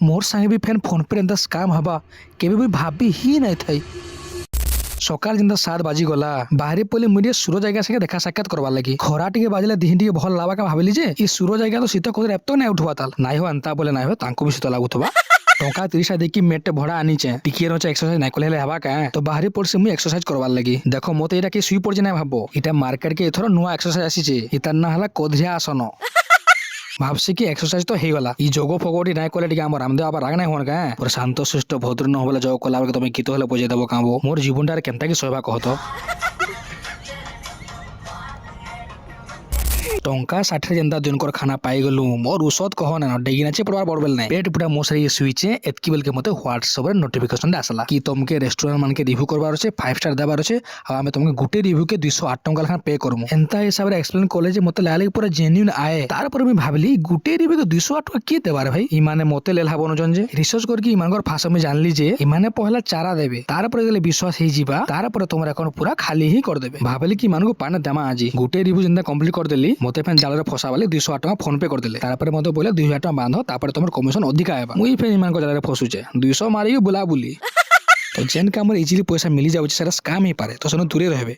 मोर संगे भी fan phone पे एंता स्काम हवा केबे भी भाबी ही नहीं थई। सकाल जिंदा 7 बाजी गला बाहरी पले मुझे सूरज जायगा से देखा साक्षात करवा लगी खरा टिके बाजले दिहिन टिके भल लावा का भाबिली जे ई सूरज जायगा तो शीत कोदर एतो नहीं उठवा ताल नाही हो अंता बोले नाही हो तांको भी शीत लागुथबा टंका 30 देखी मेटे भड़ा आनीचे टिके रोचे एक्सरसाइज नहीं कोले हवा का तो बाहरी पड़ से मुई एक्सरसाइज करवा लगी देखो मोते एटा के सुई पड़ जे नहीं भाबो इटा मार्केट के एथरो नुआ एक्सरसाइज आसीचे इता ना हला कोधिया आसन भावसी की एक्सरसाइज तो हेगला ई जोगो फगोटी नाय कोले टिके हमर रामदेव आबा राग नाय होन का पर शांत शिष्ट भद्र न होबला जोग कोला तमे गीत हेले बजे देबो काबो मोर जीवनटार केनता की सोयबा कहतो टंका 60 जेंदा दिनकर खाना पाई गलु मोर औषध कह ना डेगी नाचे पड़वार बड़बेल नहीं पेट पूरा मोसरी स्विचे एतकी बेल के मते व्हाट्सएप रे नोटिफिकेशन आसला कि तुमके रेस्टोरेंट मान के रिव्यू करबार अछि 5 स्टार देबार अछि आ हमें तुमके गुटे रिव्यू के 208 टंका लखा पे करमु एंता हिसाब रे एक्सप्लेन कॉलेज मते लाले पूरा जेन्युइन आए तार पर मैं भाबली गुटे रिव्यू के 208 टंका के देबार भाई ई माने मते लेला बनजन जे रिसर्च करके ई मानकर भाषा में जानली जे ई माने पहला चारा देबे तार पर गेले विश्वास हे जीवा तार पर तुमरा अकाउंट पूरा खाली ही कर देबे भाबली कि मानको पाने देमा आजी गुटे रिव्यू जिंदा कंप्लीट कर देली मते फैन जाल रे फसा वाले 208 टका फोन पे कर देले तार पर मते बोले 2000 टका बांधो तापर तुमर कमीशन अधिक आएबा मुई फेन मान को जाल रे फसुचे 200 मारी बुला बुली तो जेन का हमर इजीली पैसा मिली जाउछ सेरा स्कैम ही पारे तो सनो दूरे रहबे।